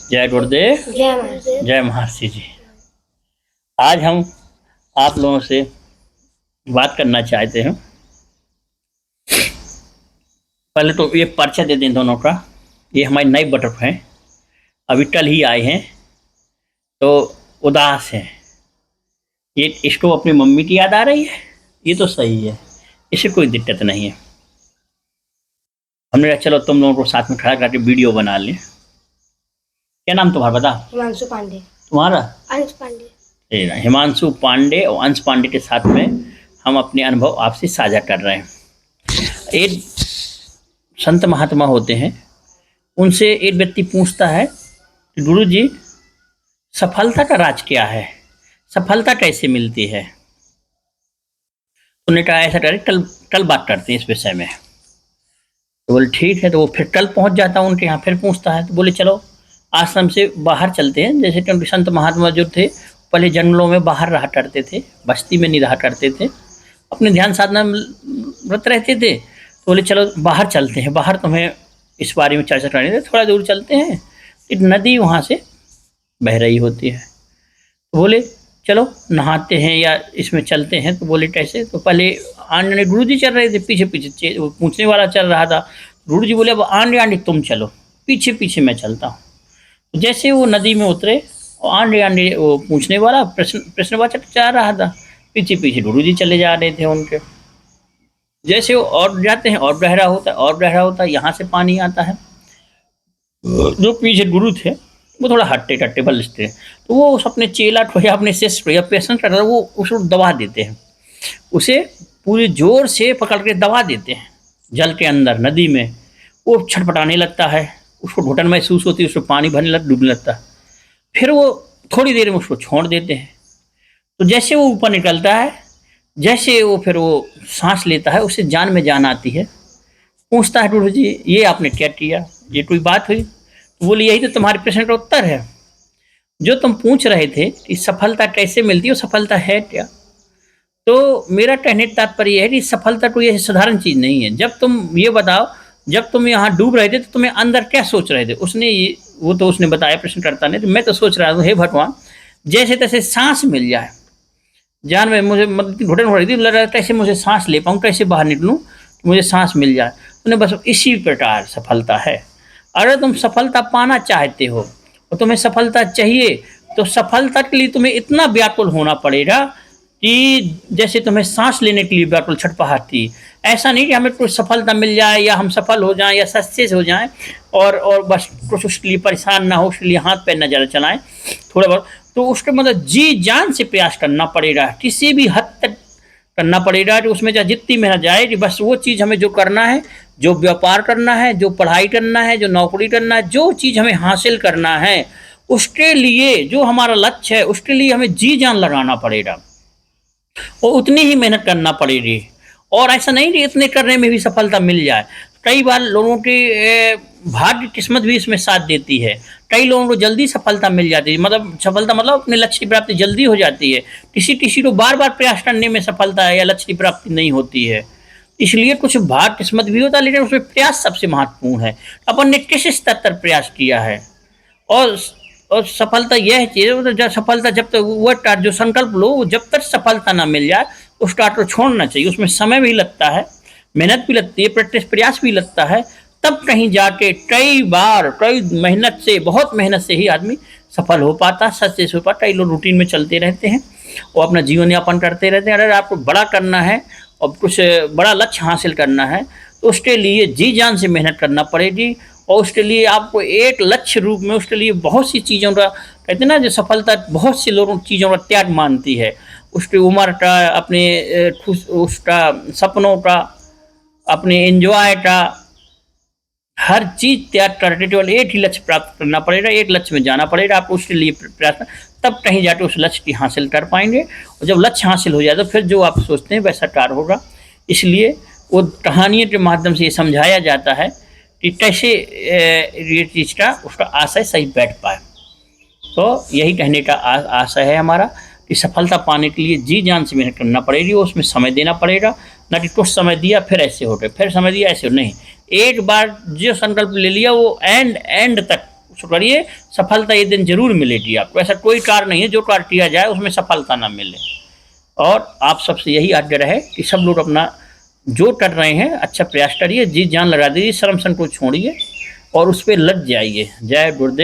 जय गुरुदेव, जय महर्षि जी। आज हम आप लोगों से बात करना चाहते हैं। पहले तो ये परिचय दे दें दोनों का। ये हमारी नई बटरफ्लाई हैं, अभी कल ही आए हैं, तो उदास हैं। ये इसको अपनी मम्मी की याद आ रही है, ये तो सही है, इसे कोई दिक्कत नहीं है। हमने कहा चलो तुम लोगों को साथ में खड़ा करके वीडियो बना लें। क्या नाम तुम्हारा बता? हिमांशु पांडे। तुम्हारा? अंश पांडे। हिमांशु पांडे और अंश पांडे के साथ में हम अपने अनुभव आपसे साझा कर रहे हैं। एक संत महात्मा होते हैं, उनसे एक व्यक्ति पूछता है कि गुरु जी, सफलता का राज क्या है, सफलता कैसे मिलती है? उन्होंने कहा ऐसा करें, कल बात करते हैं इस विषय में। तो बोले ठीक है। तो वो फिर कल पहुंच जाता है उनके यहाँ, फिर पूछता है। तो बोले चलो आश्रम से बाहर चलते हैं। जैसे कि संत महात्मा जो थे पहले जंगलों में बाहर रहा करते थे, बस्ती में नहीं रहा करते थे, अपने ध्यान साधना में व्रत रहते थे। तो बोले चलो बाहर चलते हैं, बाहर तुम्हें इस बारे में चर्चा करनी है। थोड़ा दूर चलते हैं, एक नदी वहाँ से बह रही होती है। तो बोले चलो नहाते हैं या इसमें चलते हैं। तो बोले कैसे? तो पहले आंडे गुरु जी चल रहे थे, पीछे पीछे पूछने वाला चल रहा था। गुरु जी बोले अब आंडे आंडे तुम चलो, पीछे पीछे मैं चलता हूँ। जैसे वो नदी में उतरे और आंडे आंडे वो पूछने वाला प्रश्नवाचक जा रहा था, पीछे पीछे गुरु जी चले जा रहे थे उनके। जैसे वो और जाते हैं और गहरा होता है और गहरा होता है, यहाँ से पानी आता है। जो पीछे गुरु थे वो थोड़ा हट्टे कट्टे बलिष्ठ थे, तो वो उस अपने चेला को या अपने शिष्य को या पेशेंट करता वो उसको दबा देते हैं, उसे पूरे जोर से पकड़ के दबा देते हैं जल के अंदर नदी में। वो छटपटाने लगता है, उसको घुटन महसूस होती है, उसको पानी भरने डूबने लगता है। फिर वो थोड़ी देर में उसको छोड़ देते हैं। तो जैसे वो ऊपर निकलता है, जैसे वो फिर वो सांस लेता है, उससे जान में जान आती है। पूछता है गुरु जी ये आपने क्या किया, ये कोई बात हुई? तो बोले यही तो तुम्हारे प्रश्न का उत्तर है। जो तुम पूछ रहे थे कि सफलता कैसे मिलती है, वो सफलता है क्या? तो मेरा कहने का तात्पर्य है कि सफलता कोई ऐसी साधारण चीज़ नहीं है। जब तुम ये बताओ, जब तुम यहाँ डूब रहे थे तो तुम्हें अंदर क्या सोच रहे थे? उसने बताया प्रश्नकर्ता ने। तो मैं तो सोच रहा था हे भगवान, जैसे तैसे सांस मिल जाए, जान में मुझे मतलब घुटन हो रही थी, लग रहा कैसे मुझे सांस ले पाऊँ, कैसे बाहर निकलूँ, मुझे सांस मिल जाए। उन्हें बस इसी प्रकार सफलता है। अगर तुम सफलता पाना चाहते हो और तुम्हें सफलता चाहिए, तो सफलता के लिए तुम्हें इतना व्याकुल होना पड़ेगा कि जैसे तुम्हें सांस लेने के लिए व्याकुल छटपटाहट थी। ऐसा नहीं कि हमें कुछ सफलता मिल जाए या हम सफल हो जाएं या सक्सेस हो जाएं और बस कुछ उसके लिए परेशान ना हो, उसके लिए हाथ पैर न ज़्यादा चलाएं थोड़ा बहुत। तो उसके मतलब जी जान से प्रयास करना पड़ेगा, किसी भी हद तक करना पड़ेगा कि उसमें चाहे जितनी मेहनत जाए कि बस वो चीज़ हमें जो करना है, जो व्यापार करना है, जो पढ़ाई करना है, जो नौकरी करना है, जो चीज़ हमें हासिल करना है, उसके लिए जो हमारा लक्ष्य है, उसके लिए हमें जी जान लगाना पड़ेगा और उतनी ही मेहनत करना पड़ेगी। और ऐसा नहीं कि इतने करने में भी सफलता मिल जाए। कई बार लोगों की भाग्य किस्मत भी इसमें साथ देती है। कई लोगों को जल्दी सफलता मिल जाती है, मतलब सफलता मतलब अपने लक्ष्य की प्राप्ति जल्दी हो जाती है। किसी को बार बार प्रयास करने में सफलता है या लक्ष्य की प्राप्ति नहीं होती है। इसलिए कुछ भाग्य किस्मत भी होता है, लेकिन उसमें प्रयास सबसे महत्वपूर्ण है। अपन ने किस स्तर तक प्रयास किया है। और सफलता यह चीज़ है, जब सफलता जब तक वो जो संकल्प लो, जब तक सफलता ना मिल जाए उस कार्य को छोड़ना चाहिए। उसमें समय भी लगता है, मेहनत भी लगती है, प्रयास भी लगता है। तब कहीं जाके कई मेहनत से, बहुत मेहनत से ही आदमी सफल हो पाता, सक्सेस हो पाता। कई लोग रूटीन में चलते रहते हैं और अपना जीवन यापन करते रहते हैं। अगर आपको बड़ा करना है और कुछ बड़ा लक्ष्य हासिल करना है, तो उसके लिए जी जान से मेहनत करना पड़ेगी। और उसके लिए आपको एक लक्ष्य रूप में उसके लिए बहुत सी चीज़ों का, कहते हैं ना, जो सफलता बहुत से लोगों चीज़ों का त्याग मानती है। उसकी उम्र का, अपने उसका सपनों का, अपने एंजॉय का, हर चीज़ त्याग करके केवल एक ही लक्ष्य प्राप्त करना पड़ेगा, एक लक्ष्य में जाना पड़ेगा। आप उसके लिए प्रयास, तब कहीं जाके उस लक्ष्य की हासिल कर पाएंगे। और जब लक्ष्य हासिल हो जाए तो फिर जो आप सोचते हैं वैसा कार्य होगा। इसलिए वो कहानियों के माध्यम से ये समझाया जाता है कि कैसे ये चीज़ का उसका आशय सही बैठ पाए। तो यही कहने का आशय है हमारा कि सफलता पाने के लिए जी जान से मेहनत करना पड़ेगी, उसमें समय देना पड़ेगा। ना कि कुछ समय दिया फिर ऐसे हो गए, फिर समय दिया ऐसे हो, नहीं। एक बार जो संकल्प ले लिया वो एंड तक करिए, सफलता एक दिन जरूर मिलेगी आपको। ऐसा कोई कार्य नहीं है जो कार्य किया जाए उसमें सफलता ना मिले। और आप सबसे यही आग्रह रहे कि सब लोग अपना जो कर रहे हैं अच्छा प्रयास करिए, जी जान लगा दीजिए, शर्म संकोच छोड़िए और उस पर लग जाइए। जय गुरुदेव।